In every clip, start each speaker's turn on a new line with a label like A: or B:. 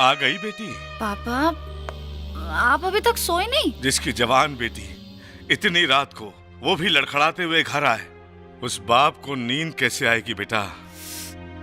A: आ गई बेटी?
B: पापा, आप अभी तक सोए नहीं?
A: जिसकी जवान बेटी इतनी रात को, वो भी लड़खड़ाते हुए घर आए, उस बाप को नींद कैसे आएगी बेटा?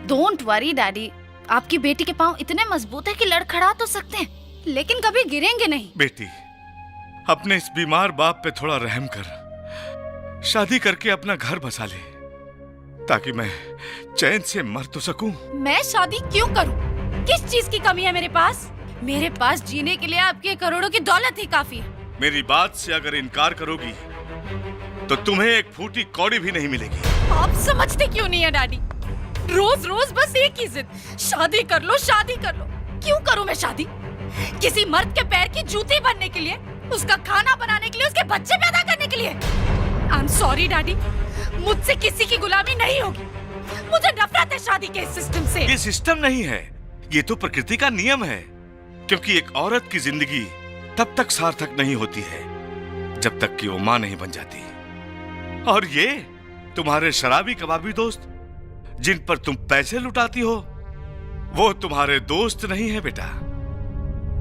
B: डोंट वरी डैडी, आपकी बेटी के पाँव इतने मजबूत है कि लड़खड़ा तो सकते हैं, लेकिन कभी गिरेंगे नहीं।
A: बेटी, अपने इस बीमार बाप पे थोड़ा रहम कर, शादी करके अपना घर बसा ले, ताकि मैं चैन से मर तो सकूं।
B: मैं शादी क्यों करूं? किस चीज की कमी है मेरे पास? मेरे पास जीने के लिए आपके करोड़ों की दौलत ही काफी है।
A: मेरी बात से अगर इनकार करोगी तो तुम्हें एक फूटी कौड़ी भी नहीं मिलेगी।
B: आप समझते क्यों नहीं है डैडी? रोज रोज बस एक ही जिद, शादी कर लो, शादी कर लो। क्यों करूं मैं शादी? किसी मर्द के पैर की जूती बनने के लिए, उसका खाना बनाने के लिए, उसके बच्चे पैदा करने के लिए? आई एम सॉरी डैडी, मुझसे किसी की गुलामी नहीं होगी। मुझे नफरत है शादी के इस सिस्टम से।
A: ये सिस्टम नहीं है, ये तो प्रकृति का नियम है। क्योंकि एक औरत की जिंदगी तब तक सार्थक नहीं होती है जब तक कि वो मां नहीं बन जाती। और ये तुम्हारे शराबी कबाबी दोस्त जिन पर तुम पैसे लुटाती हो, वो तुम्हारे दोस्त नहीं है बेटा,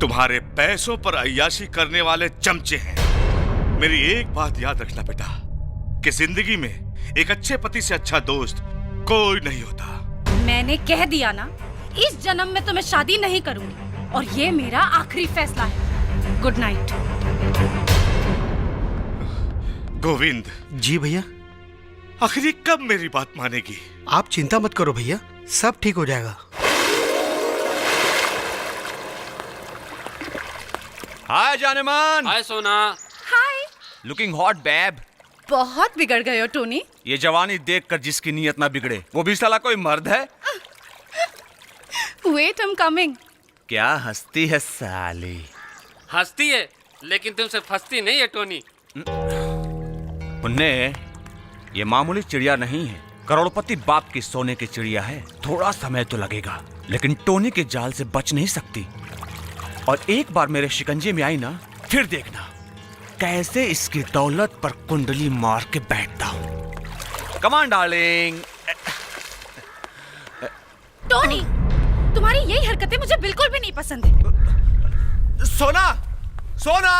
A: तुम्हारे पैसों पर अय्याशी करने वाले चमचे हैं। मेरी एक बात याद रखना बेटा, कि जिंदगी में एक अच्छे पति से अच्छा दोस्त कोई नहीं होता।
B: मैंने कह दिया ना, इस जन्म में तो मैं शादी नहीं करूंगी, और ये मेरा आखिरी फैसला है। Good night.
A: गोविंद
C: जी भैया।
A: आखिरी कब मेरी बात मानेगी?
C: आप चिंता मत करो भैया, सब ठीक हो जाएगा।
D: हाय जानेमान।
E: हाय सोना।
B: हाय।
D: Looking hot babe.
B: बहुत बिगड़ गए हो टोनी।
D: ये जवानी देखकर जिसकी नीयत ना बिगड़े, वो भी साला कोई मर्द है?
B: Wait, I am coming.
D: क्या हंसती है साली।
E: हंसती है लेकिन तुमसे फंसती नहीं है टोनी।
D: पुन्ने, ये मामूली चिड़िया नहीं है, करोड़पति बाप की सोने की चिड़िया है। थोड़ा समय तो लगेगा, लेकिन टोनी के जाल से बच नहीं सकती। और एक बार मेरे शिकंजे में आई ना, फिर देखना कैसे इसकी दौलत पर कुंडली मार के बैठता हूँ। Come on darling.
B: टोनी, तुम्हारी यही हरकतें मुझे बिल्कुल भी नहीं पसंद है।
D: सोना, सोना,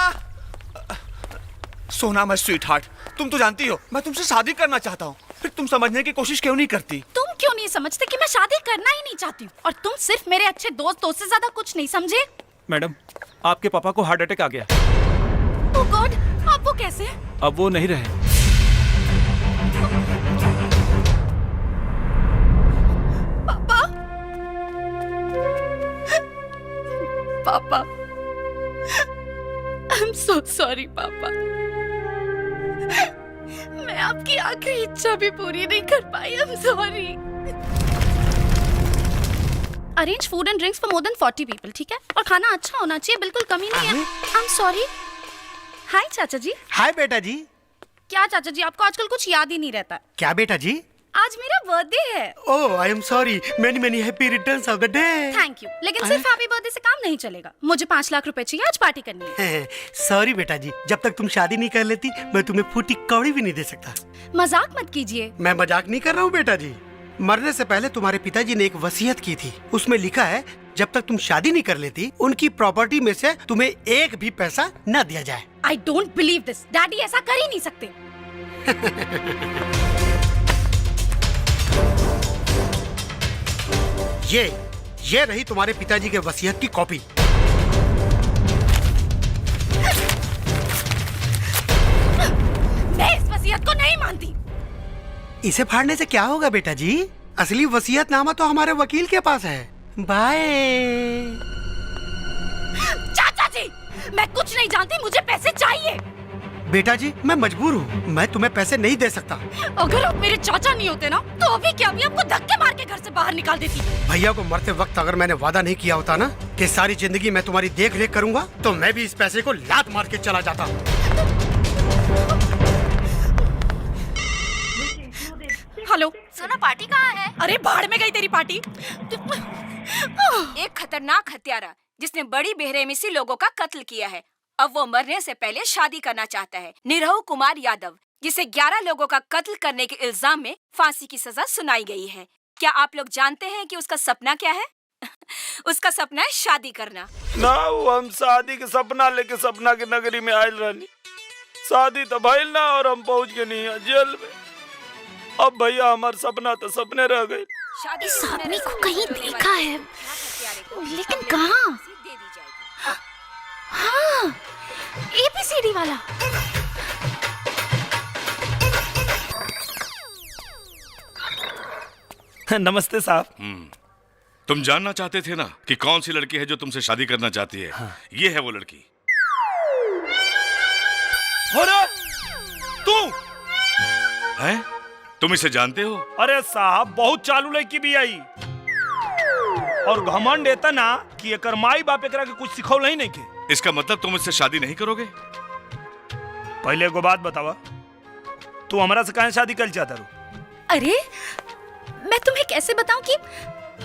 D: सोना मैं स्वीट हार्ट, तुम तो जानती हो मैं तुमसे शादी करना चाहता हूँ, फिर तुम समझने की कोशिश क्यों नहीं करती?
B: तुम क्यों नहीं समझते कि मैं शादी करना ही नहीं चाहती हूँ, और तुम सिर्फ मेरे अच्छे दोस्तों से ज्यादा कुछ नहीं समझे?
F: मैडम, आपके पापा को हार्ट अटैक आ गया।
B: ओह गॉड, अब वो कैसे?
F: अब वो नहीं रहे।
B: पापा, पापा, आई एम सो सॉरी पापा। मैं आपकी आखिरी इच्छा भी पूरी नहीं कर पाई। I am sorry. Arrange food and drinks for more than 40 people, ठीक है? और खाना अच्छा होना चाहिए, बिल्कुल कमी नहीं है। आई एम सॉरी। हाय चाचा जी।
C: हाय बेटा जी।
B: क्या चाचा जी, आपको आजकल कुछ याद ही नहीं रहता?
C: क्या बेटा जी?
B: आज मेरा बर्थडे है।
C: Oh I am sorry, many many happy returns of the day.
B: Thank you, लेकिन सिर्फ हैप्पी बर्थडे से काम नहीं चलेगा। मुझे 5 लाख रुपए चाहिए, आज पार्टी करनी है।
C: सॉरी बेटा जी, जब तक तुम शादी नहीं कर लेती मैं तुम्हें फूटी कौड़ी भी नहीं दे सकता।
B: मजाक मत कीजिए।
C: मैं मजाक नहीं कर रहा हूँ बेटा जी। मरने से पहले तुम्हारे पिताजी ने एक वसीयत की थी, उसमें लिखा है जब तक तुम शादी नहीं कर लेती उनकी प्रॉपर्टी में से तुम्हें एक भी पैसा न दिया जाए।
B: I don't believe this. Daddy ऐसा कर ही नहीं सकते।
C: ये रही तुम्हारे पिताजी के वसीयत की कॉपी।
B: मैं इस वसीयत को नहीं मानती।
C: इसे फाड़ने से क्या होगा बेटा जी? असली वसीयतनामा तो हमारे वकील के पास है। बाय।
B: चाचा जी, मैं कुछ नहीं जानती, मुझे पैसे चाहिए।
C: बेटा जी मैं मजबूर हूँ, मैं तुम्हें पैसे नहीं दे सकता।
B: अगर आप मेरे चाचा नहीं होते ना, तो अभी क्या अभी आपको धक्के मार के घर से बाहर निकाल देती।
C: भैया को मरते वक्त अगर मैंने वादा नहीं किया होता ना कि सारी जिंदगी मैं तुम्हारी देख रेख करूंगा, तो मैं भी इस पैसे को लात मार के चला जाता।
B: हेलो
G: सोना, पार्टी कहाँ है?
B: अरे भाड़ में गई तेरी पार्टी।
G: एक खतरनाक हत्यारा जिसने बड़ी बेरहमी से लोगों का कत्ल किया है, अब वो मरने से पहले शादी करना चाहता है। निरहु कुमार यादव, जिसे 11 लोगों का कत्ल करने के इल्जाम में फांसी की सजा सुनाई गई है। क्या आप लोग जानते हैं कि उसका सपना क्या है? उसका सपना है शादी करना।
H: ना वो हम शादी के सपना लेके सपना के नगरी में आयल रहनी। शादी तो भइल ना और हम पहुंच गए नहीं जेल में। अब भैया हमार सपना तो सपने रह गए।
B: इस आदमी को कहीं देखा है, लेकिन कहाँ?
G: दे दी जाएगी।
B: हाँ, ABCD वाला।
H: नमस्ते साहब।
A: तुम जानना चाहते थे ना कि कौन सी लड़की है जो तुमसे शादी करना चाहती है? हाँ। ये है वो लड़की।
H: अरे तू
A: है? तुम इसे जानते हो?
H: अरे साहब बहुत चालू लड़की भी आई और घमंड एता ना कि एकर माई बाप एकरा के कुछ सिखौल ही नहीं के।
A: इसका मतलब तुम इससे शादी नहीं करोगे?
H: पहले एगो बात बतावा, तू हमरा से काहे शादी कर चाहता रू?
B: अरे मैं तुम्हें कैसे बताऊं कि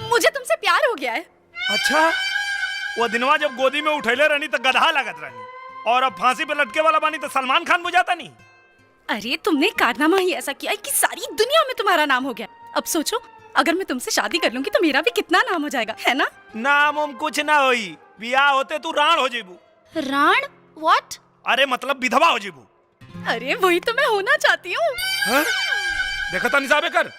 B: मुझे तुमसे प्यार हो गया है।
H: अच्छा, वो दिनवा जब गोदी में उठैले रहनी तो गधा लागत रहनी और अब फांसी पे लटके वाला बानी तो सलमान खान बुझाता नहीं।
B: अरे तुमने कारनामा ही ऐसा किया है कि सारी दुनिया में तुम्हारा नाम हो गया। अब सोचो, अगर मैं तुमसे शादी कर लूंगी तो मेरा भी कितना नाम हो जाएगा, है ना?
H: नाम हम कुछ ना होई, बियाह होते तू राण हो जेबू।
B: राण? व्हाट?
H: अरे मतलब विधवा हो जेबू।
B: अरे वही तो मैं होना चाहती हूँ।
H: देखा था निसाबे कर,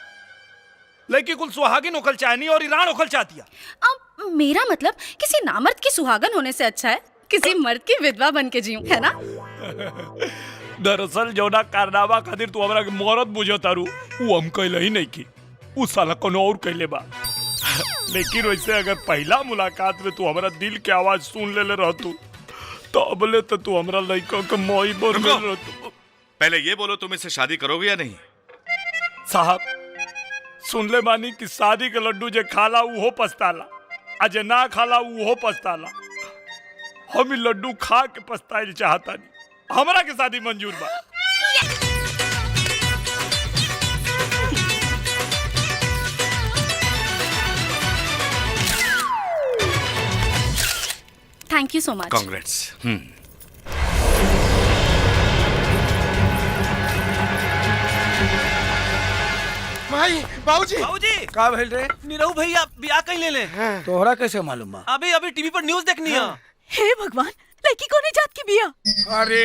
H: लड़की कुल सुहागिन होखल चाहनी और ईरान होखल चाहती है।
B: अब मेरा मतलब किसी नामर्द की सुहागन होने से अच्छा है किसी मर्द की विधवा बन के जीऊं, है ना?
H: दरअसल जौना कारनामा खातिर तू हमरा के मौरत बुझो तारू, वो हम कहले ही नहीं की, उ साला कोनो और कहले बा। लेकिन वैसे अगर पहला मुलाकात में तू हमरा दिल के आवाज सुन लेले रहतू तो अबले तो तू हमरा लइका के मोई बन गल रहतू।
A: पहले ये बोलो, तुम इससे शादी करोगे या नहीं?
H: साहब सुन ले बानी कि शादी के लड्डू जे खाला उहो पछताला, आ जे ना खाला उहो पछताला। हम ई लड्डू खा के पछताइल चाहता नहीं। हमरा के शादी मंजूर बा।
B: Thank you so much.
A: Congrats.
C: भाई बाबूजी
F: बाबूजी
C: का भेल रे?
F: निरहु भैया बियाह कहीं ले ले।
C: तोहरा कैसे मालूम बा?
F: अभी अभी टीवी पर न्यूज़ देखनी है।
B: हे भगवान, लड़की कौन है जात की बिया?
I: अरे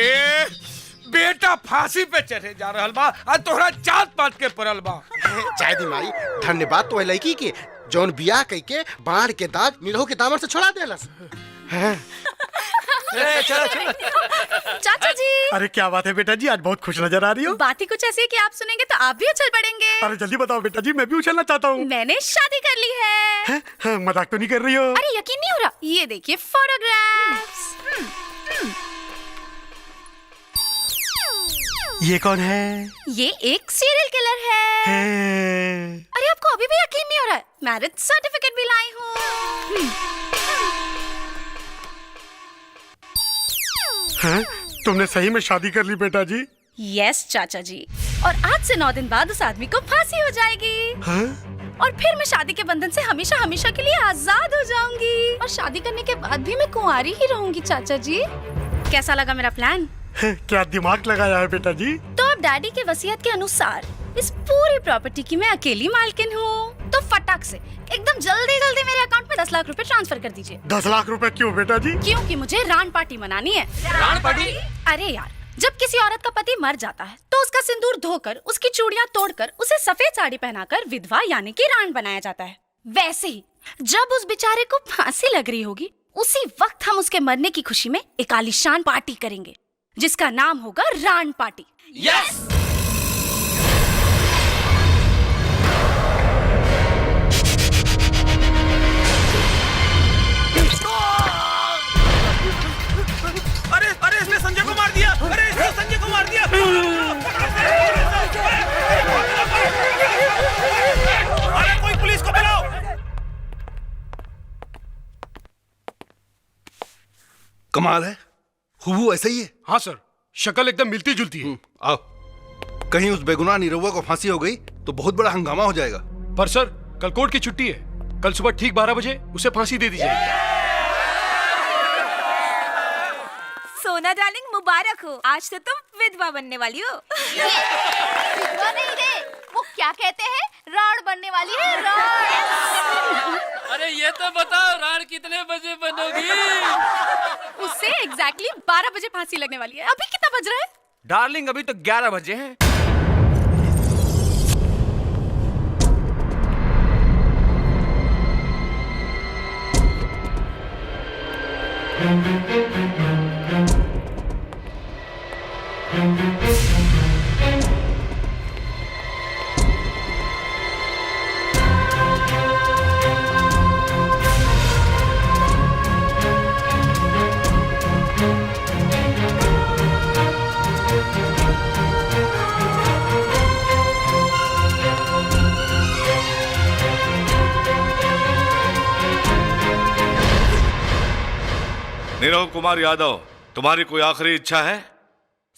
I: बेटा फांसी पे चढ़े जा रहल बा आ तोहरा जात पात के पड़ल बा।
J: जय दी माई, धन्यवाद तो लड़की के जौन बियाह कई के बाढ़ के दाग निरहु के दामन से छोड़ा देलस।
F: चलो चलो।
B: चाचा जी।
C: अरे क्या बात है बेटा जी, आज बहुत खुश नजर आ रही हो।
B: बात ही कुछ ऐसी है कि आप सुनेंगे तो आप भी उछल पड़ेंगे।
C: अरे जल्दी बताओ बेटा जी, मैं भी उछलना चाहता हूँ।
B: मैंने शादी कर ली है।
C: मजाक तो नहीं कर रही हो?
B: अरे यकीन नहीं हो रहा, ये देखिए फोटोग्राफ्स।
C: ये कौन है?
B: ये एक सीरियल किलर है। अरे आपको अभी भी यकीन नहीं हो रहा है? मैरिज सर्टिफिकेट भी लाई हूँ।
C: हाँ? तुमने सही में शादी कर ली बेटा जी?
B: यस चाचा जी, और आज से 9 दिन बाद उस आदमी को फांसी हो जाएगी।
C: हाँ?
B: और फिर मैं शादी के बंधन से हमेशा हमेशा के लिए आजाद हो जाऊंगी और शादी करने के बाद भी मैं कुंवारी ही रहूंगी। चाचा जी कैसा लगा मेरा प्लान?
C: क्या दिमाग लगाया है बेटा जी।
B: तो अब डैडी के वसीयत के अनुसार इस पूरी प्रॉपर्टी की मैं अकेली मालकिन हूँ। तो फटाक से एकदम जल्दी जल्दी मेरे अकाउंट में 10 लाख रुपए ट्रांसफर कर दीजिए।
C: 10 लाख रुपए क्यों बेटा जी?
B: क्योंकि मुझे रान पार्टी मनानी है।
F: रान पार्टी?
B: अरे यार, जब किसी औरत का पति मर जाता है तो उसका सिंदूर धोकर, उसकी चूड़ियां तोड़कर, उसे सफेद साड़ी पहनाकर विधवा यानी कि रान बनाया जाता है। वैसे ही जब उस बेचारे को फांसी लग रही होगी, उसी वक्त हम उसके मरने की खुशी में एक आलीशान पार्टी करेंगे जिसका नाम होगा रान पार्टी।
F: यस।
H: अरे इसने संजय को मार दिया। अरे इसने संजय को मार दिया। अरे कोई पुलिस को बुलाओ।
J: कमाल है, हुबू ऐसा ही है।
I: हाँ सर, शक्ल एकदम मिलती जुलती है।
J: आओ, कहीं उस बेगुनाह निरहुआ को फांसी हो गई तो बहुत बड़ा हंगामा हो जाएगा।
I: पर सर कल कोर्ट की छुट्टी है, कल सुबह ठीक 12 बजे उसे फांसी दे दी जाएगी।
G: सोना डार्लिंग मुबारक हो, आज तो तुम विधवा बनने वाली हो।
B: विधवा नहीं रे, वो क्या कहते हैं, राण बनने वाली है। राण।
E: अरे ये तो बताओ कितने बजे बनोगी?
B: उससे एग्जैक्टली 12 बजे फांसी लगने वाली है। अभी कितना बज रहा है?
D: डार्लिंग अभी तो 11 बजे हैं।
A: नीरव कुमार यादव, तुम्हारी कोई आखिरी इच्छा है?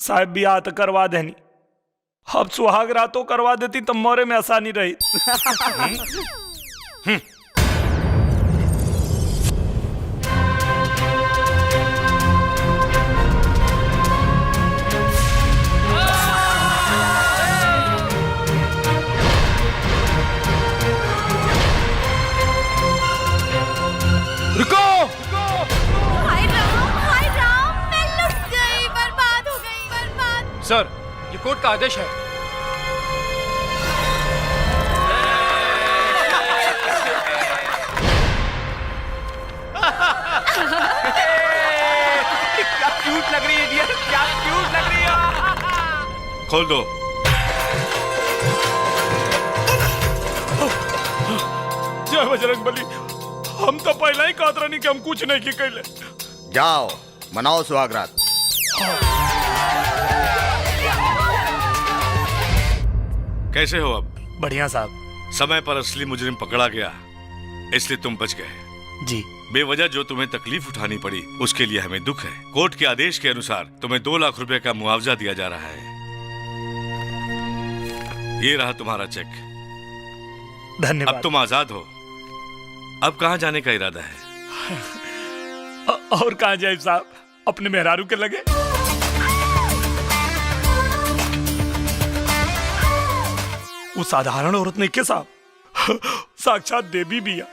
H: साहब ब्याह तो करवा देनी, अब सुहाग रातों करवा देती तो मोरे में आसानी रही।
F: रुको।
B: हाय राम, मैं लुट गई, बर्बाद हो गई, बर्बाद।
F: सर, ये कोर्ट का आदेश है।
D: क्या क्यूट लग रही है डियर, क्या क्यूट लग रही है।
A: खोल दो।
H: जय बजरंगबली, हम तो पहले ही कहत रहनी कि हम कुछ नहीं की कैले।
K: जाओ मनाओ सुहागरात।
A: कैसे हो अब?
H: बढ़िया साहब।
A: समय पर असली मुजरिम पकड़ा गया, इसलिए तुम बच गए।
H: जी।
A: बेवजह जो तुम्हें तकलीफ उठानी पड़ी उसके लिए हमें दुख है। कोर्ट के आदेश के अनुसार तुम्हें 2 लाख रुपए का मुआवजा दिया जा रहा है। ये रहा तुम्हारा चेक।
H: धन्यवाद।
A: अब तुम आजाद हो। अब कहाँ जाने का इरादा है?
H: और कहाँ जाए साहब, अपने मेहरारू के लगे। वो साधारण औरत नहीं के साहब, साक्षात देवी बिया,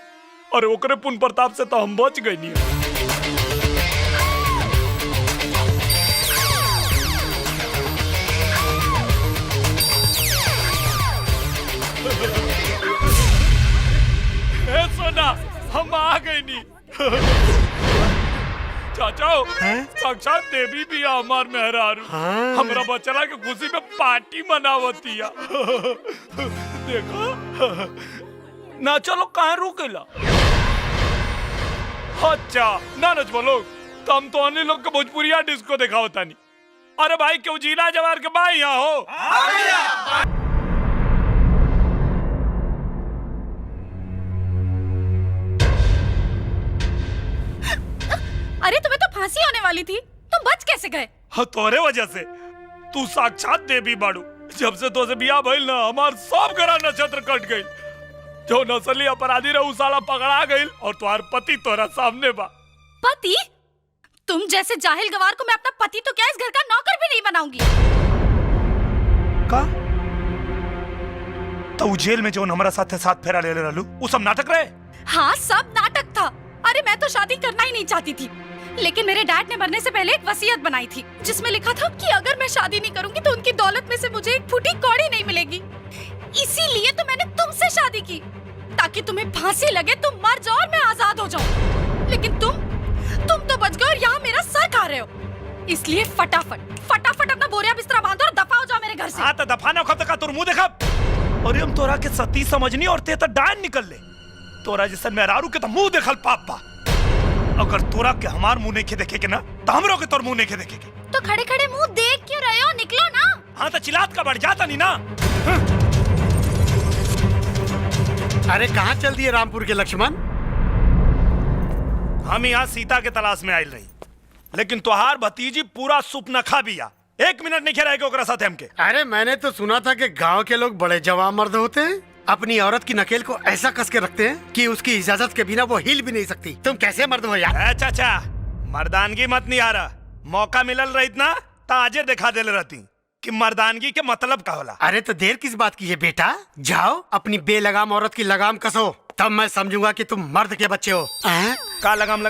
H: और ओकरे पुण्य प्रताप से तो हम बच गए नहीं। सोना, हम आ गए नहीं। चाचा, साक्षात देवी भी हमार मेहरारू। हमरा बचला के खुशी में पार्टी मनावतिया। देखो ना, चलो कहाँ रुकेला। अच्छा ना नच बोलो तो हम तो अन्य लोग के भोजपुरिया डिस्को दिखावता नहीं। अरे भाई क्यों जिला जवार के भाई यहाँ हो।
B: अरे तुम्हें तो फांसी होने वाली थी, तुम बच कैसे गए?
H: हाँ, तोरे वजह से। तू साक्षात देवी बाड़ू। जब से तो से बिया भइल ना, हमार सब ग्रह नक्षत्र कट गई। जो नस्ली अपराधी रहे साला पकड़ा गई, और तुम्हार पति तोरा सामने बा।
B: पति? तुम जैसे जाहिल गवार को मैं अपना पति तो क्या इस घर का नौकर भी नहीं बनाऊंगी।
H: का? तो वो जेल में जो हमारा साथ फेरा ले रहलू, वो सब नाटक रहे?
B: हाँ, सब नाटक था। अरे मैं तो शादी करना ही नहीं चाहती थी, लेकिन मेरे डैड ने मरने से पहले एक वसीयत बनाई थी, जिसमें लिखा था कि अगर मैं शादी नहीं करूंगी तो उनकी दौलत में से मुझे एक फूटी कौड़ी नहीं मिलेगी। इसीलिए तो मैंने तुमसे शादी की, ताकि तुम्हें फांसी लगे, तुम मर जाओ और मैं आजाद हो जाऊं। लेकिन तुम तो बच गए और यहाँ मेरा सर खा रहे हो। इसलिए फटाफट अपना बोरिया बिस्तरा बांधो और दफा हो जाओ मेरे घर से।
H: हाँ तो दफाना कब तक तुर मुंह देखा। अरे हम तोरा के सती समझनी और ते तो डायन निकल ले। तोरा जैसे मेहरारू के तो मुंह देखल पाप बा। अगर तोरा के हमार मुंह नहीं देखे के ना, तो हमरो के तोर मुंह नहीं देखे के।
B: तो खड़े खड़े मुंह देख क्यों रहे हो? निकलो ना।
H: हाँ तो चिल्लात का बढ़ जाता नहीं ना।
C: अरे कहाँ चल दिए रामपुर के लक्ष्मण?
H: हम यहाँ सीता के तलाश में आयल रही, लेकिन तुहार भतीजी पूरा सुपना खा बिया। 1 मिनट नहीं खेला ओकरा साथ हमके।
C: अरे मैंने तो सुना था कि गांव के लोग बड़े जवान मर्द होते हैं, अपनी औरत की नकेल को ऐसा कस के रखते हैं कि उसकी इजाजत के बिना वो हिल भी नहीं सकती। तुम कैसे मर्द हो यार?
H: चाचा, मर्दानगी मत नहीं आ रहा। मौका मिलल रही ना तो आजे दिखा दे रहती कि मर्दानगी के मतलब का होला।
C: अरे तो देर किस बात की है बेटा, जाओ अपनी बेलगाम औरत की लगाम कसो। तब मैं समझूंगा कि तुम मर्द के बच्चे हो।
H: का लगाम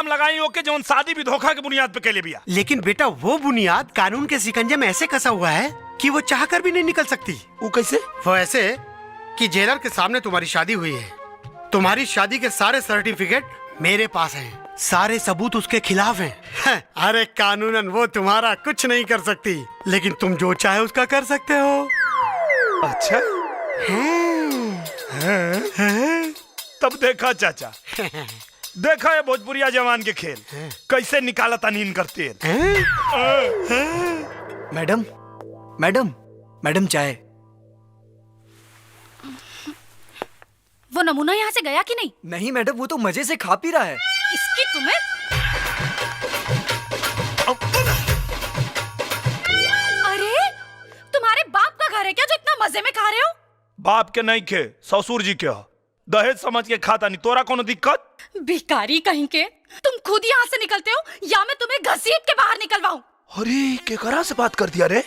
H: लगाई ओके जौन शादी भी धोखा के बुनियाद पे के लिए बिया।
C: लेकिन बेटा वो बुनियाद कानून के शिकंजे में ऐसे कसा हुआ है कि वो चाहकर भी नहीं निकल सकती।
H: वो कैसे?
C: वो ऐसे कि जेलर के सामने तुम्हारी शादी हुई है, तुम्हारी शादी के सारे सर्टिफिकेट मेरे पास हैं, सारे सबूत उसके खिलाफ हैं। अरे कानूनन वो तुम्हारा कुछ नहीं कर सकती, लेकिन तुम जो चाहे उसका कर सकते हो।
H: अच्छा तब देखा चाचा, देखा है भोजपुरिया जवान के खेल कैसे निकाला तनीन करते हैं।
F: मैडम मैडम मैडम चाय।
B: वो नमूना यहाँ से गया कि नहीं?
F: नहीं मैडम, वो तो मजे से खा पी रहा है।
B: इसकी तुम्हें अरे तुम्हारे बाप का घर है क्या जो इतना मजे में खा रहे हो?
H: बाप के नहीं खे, ससुर जी के हो। दहेज समझ के खाता नहीं, तोरा कोनो दिक्कत?
B: भिखारी कहीं के, तुम खुद यहाँ से निकलते हो या मैं तुम्हें घसीट के बाहर निकलवाऊं?
H: अरे केकरा से बात कर दिया रे?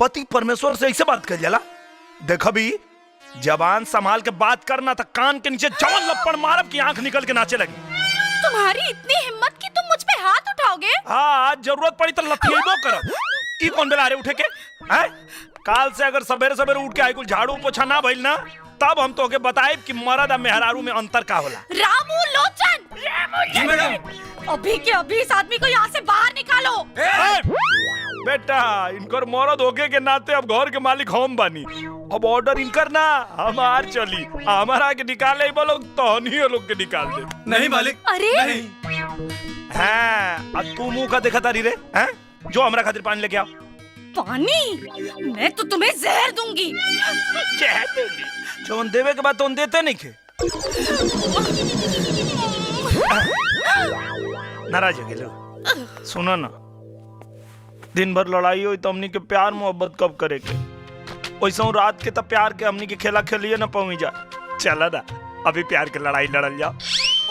H: पति परमेश्वर से ऐसे बात कर जाला? देखा भी जबान संभाल के बात करना था, कान के नीचे जवन लपड़ मारब की आंख निकल के नाचे लगी।
B: तुम्हारी इतनी हिम्मत कि तुम मुझ पे हाथ उठाओगे?
H: हाँ, जरूरत पड़ी तो लथियेबो करब। ई कौन बेला रे उठे के? हैं? काल से अगर सवेरे सवेरे उठ के आई कुल झाड़ू पोछा ना भइल ना, तब हम तोके बताएब कि मर्द और मेहरारू में अंतर का होला।
B: रामू लोचन, अभी के अभी इस आदमी को यहाँ से बाहर निकालो।
H: बेटा इनकर मर्द होके के नाते अब घर के मालिक हम बानी, अब ऑर्डर इनकर ना हमार चली। हमारा के निकाले बोलो तो नहीं लोग के निकाल दे।
F: नहीं मालिक।
B: अरे
H: हाँ, अब तू मुंह का देखा तारी रे? हैं? जो हमरा खातिर पानी लेके आओ।
B: पानी? मैं तो तुम्हें जहर दूंगी।
H: जहर दूंगी? जोन देवे के बाद तो देते नहीं खे। नाराज हो गए। सुनो ना, दिन भर लड़ाई हुई तो हमनी के प्यार मोहब्बत कब करे के? वैसे रात के तब प्यार के हमनी के खेला खेलिए ना पहुंच जा। चला ना अभी प्यार के लड़ाई लड़ल जाओ।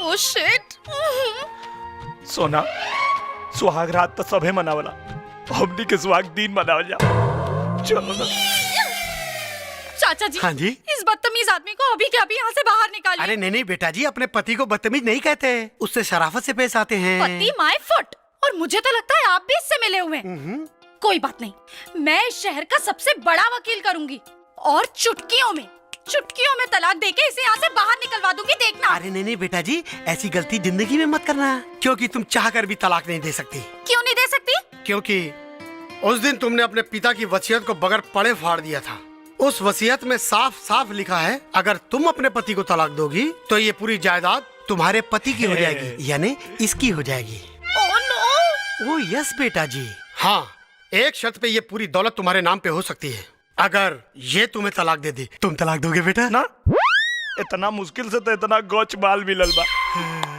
B: Oh shit.
H: सोना, सुहाग रात तो सबे मनावला, हमनी के सुहाग दिन मनावल जाओ। चलो ना।
B: चाचा जी,
C: हाँ जी?
B: इस बदतमीज आदमी को अभी के अभी यहाँ से बाहर निकालिए।
C: अरे नहीं बेटा जी, अपने पति को बदतमीज नहीं कहते, उससे शराफत से पेश आते हैं।
B: पति माय फुट, और मुझे तो लगता है आप भी इससे मिले हुए हैं। कोई बात नहीं, मैं इस शहर का सबसे बड़ा वकील करूंगी और चुटकियों में तलाक देके इसे यहाँ से बाहर निकलवा दूंगी, देखना।
C: अरे नहीं बेटा जी, ऐसी गलती जिंदगी में मत करना, क्योंकि तुम चाहकर भी तलाक नहीं दे सकती।
B: क्यों नहीं दे सकती?
C: क्योंकि उस दिन तुमने अपने पिता की वसीयत को बगैर पढ़े फाड़ दिया था। उस वसीयत में साफ साफ लिखा है, अगर तुम अपने पति को तलाक दोगी तो ये पूरी जायदाद तुम्हारे पति की हो जाएगी, यानी इसकी हो जाएगी।
B: Oh no!
C: ओह यस बेटा जी, हाँ, एक शर्त पे ये पूरी दौलत तुम्हारे नाम पे हो सकती है। अगर ये तुम्हें तलाक दे दी, तुम तलाक दोगे बेटा?
H: ना, इतना मुश्किल से तो इतना गौच माल मिलल बा,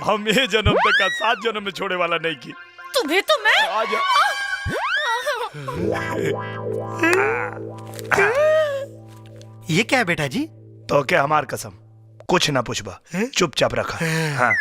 H: हम ये जन्म तक का 7 जन्म में छोड़े वाला नहीं की।
B: तुम्हें तो मैं
C: ये क्या है बेटा जी?
H: तो क्या हमार कसम, कुछ ना पूछबा, चुपचाप रखा। हाँ।